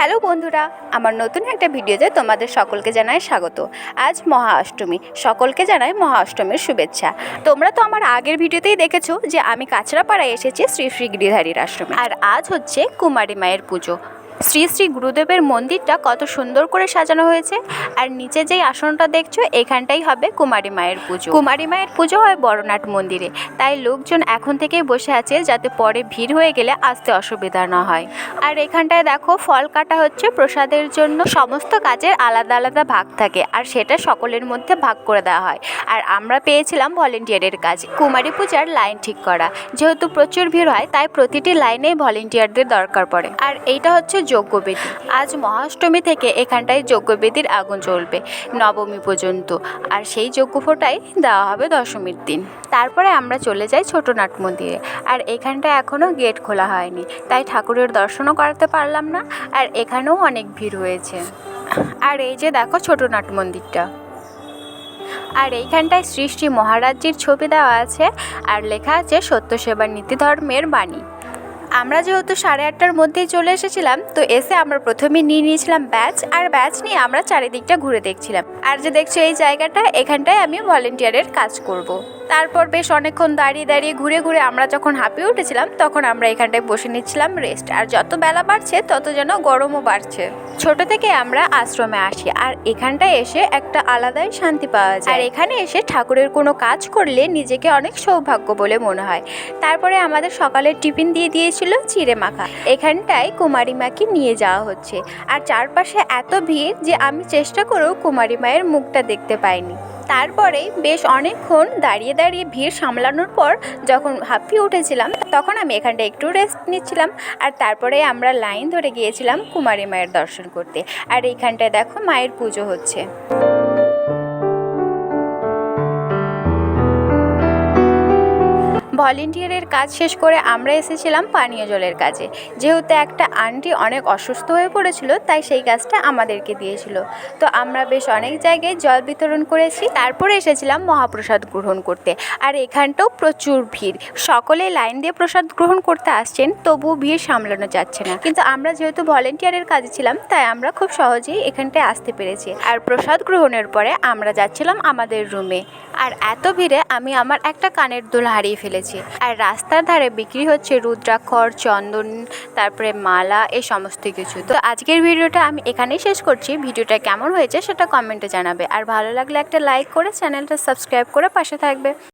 Hello বন্ধুরা, আমার নতুন একটা ভিডিওতে তোমাদের সকলকে জানাই স্বাগত। আজ মহা অষ্টমী, সকলকে জানাই মহা অষ্টমীর শুভেচ্ছা। তোমরা তো আমার আগের ভিডিওতেই দেখেছো যে আমি কাছড়াপাড়ায় এসেছি শ্রী শ্রী গিরিধারীর আশ্রমে। আর আজ হচ্ছে কুমারী মায়ের পুজো। শ্রী শ্রী গুরুদেবের মন্দিরটা কত সুন্দর করে সাজানো হয়েছে। আর নিচে যেই আসনটা দেখছো এখানটাই হবে কুমারী মায়ের পুজো। কুমারী মায়ের পুজো হয় বড়নাট মন্দিরে, তাই লোকজন এখন থেকেই বসে আছে যাতে পরে ভিড় হয়ে গেলে আসতে অসুবিধা না হয়। আর এখানটায় দেখো ফল কাটা হচ্ছে প্রসাদের জন্য। সমস্ত কাজের আলাদা আলাদা ভাগ থাকে আর সেটা সকলের মধ্যে ভাগ করে দেওয়া হয়। আর আমরা পেয়েছিলাম ভলেন্টিয়ারের কাজ, কুমারী পূজার লাইন ঠিক করা। যেহেতু প্রচুর ভিড় হয় তাই প্রতিটি লাইনেই ভলেন্টিয়ারদের দরকার পড়ে। আর এইটা হচ্ছে যজ্ঞবেদী। আজ মহাষ্টমী থেকে এখানটায় যজ্ঞবেদীর আগুন জ্বলবে নবমী পর্যন্ত, আর সেই যজ্ঞ ফোঁটাই দেওয়া হবে দশমীর দিন। তারপরে আমরা চলে যাই ছোট নাট মন্দিরে। আর এখানটায় এখনও গেট খোলা হয়নি, তাই ঠাকুরের দর্শনও করাতে পারলাম না। আর এখানেও অনেক ভিড় হয়েছে। আর এই যে দেখো ছোট নাট মন্দিরটা। আর এইখানটায় শ্রী শ্রী মহারাজজির ছবি দেওয়া আছে আর লেখা আছে সত্য সেবার নীতি ধর্মের বাণী। আমরা যেহেতু 8:30টার মধ্যেই চলে এসেছিলাম, তো এসে আমরা প্রথমে নিয়েছিলাম ব্যাচ। আর ব্যাচ নিয়ে আমরা চারিদিকটা ঘুরে দেখছিলাম। আর যে দেখছো এই জায়গাটা, এখানটায় আমি ভলেন্টিয়ারের কাজ করব। তারপর বেশ অনেকক্ষণ দাঁড়িয়ে দাঁড়িয়ে ঘুরে ঘুরে আমরা যখন হাঁপিয়ে উঠেছিলাম তখন আমরা এখানটায় বসে নিচ্ছিলাম রেস্ট। আর যত বেলা বাড়ছে তত যেন গরমও বাড়ছে। ছোট থেকে আমরা আশ্রমে আসি আর এখানটায় এসে একটা আলাদাই শান্তি পাওয়া যায়। আর এখানে এসে ঠাকুরের কোনো কাজ করলে নিজেকে অনেক সৌভাগ্য বলে মনে হয়। তারপরে আমাদের সকালের টিফিন দিয়ে দিয়েছিল চিড়ে মাখা। এখানটায় কুমারী মাকে নিয়ে যাওয়া হচ্ছে। আর চারপাশে এত ভিড় যে আমি চেষ্টা করেও কুমারী মায়ের মুখটা দেখতে পাইনি। তারপরে বেশ অনেকক্ষণ দাঁড়িয়ে দাঁড়িয়ে ভিড় সামলানোর পর যখন হাঁপিয়ে উঠেছিলাম তখন আমি এখানটা একটু রেস্ট নিচ্ছিলাম। আর তারপরে আমরা লাইন ধরে গিয়েছিলাম কুমারী মায়ের দর্শন করতে। আর এইখানটায় দেখো মায়ের পুজো হচ্ছে। ভলেন্টিয়ারের কাজ শেষ করে আমরা এসেছিলাম পানীয় জলের কাজে। যেহেতু একটা আন্টি অনেক অসুস্থ হয়ে পড়েছিল তাই সেই কাজটা আমাদেরকে দিয়েছিল। তো আমরা বেশ অনেক জায়গায় জল বিতরণ করেছি। তারপরে এসেছিলাম মহাপ্রসাদ গ্রহণ করতে। আর এখানটাও প্রচুর ভিড়, সকলে লাইন দিয়ে প্রসাদ গ্রহণ করতে আসছেন, তবুও ভিড় সামলানো যাচ্ছে না। কিন্তু আমরা যেহেতু ভলেন্টিয়ারের কাজে ছিলাম তাই আমরা খুব সহজেই এখানটায় আসতে পেরেছি। আর প্রসাদ গ্রহণের পরে আমরা যাচ্ছিলাম আমাদের রুমে। আর এত ভিড়ে আমি আমার একটা কানের দুল হারিয়ে ফেলেছি। আর রাস্তার ধারে বিক্রি হচ্ছে রুদ্রাক্ষর, চন্দন, তারপরে মালা, এই সমস্ত কিছু। তো আজকের ভিডিওটা আমি এখানেই শেষ করছি। ভিডিওটা কেমন হয়েছে সেটা কমেন্টে জানাবে। আর ভালো লাগলে একটা লাইক করে চ্যানেলটা সাবস্ক্রাইব করে পাশে থাকবে।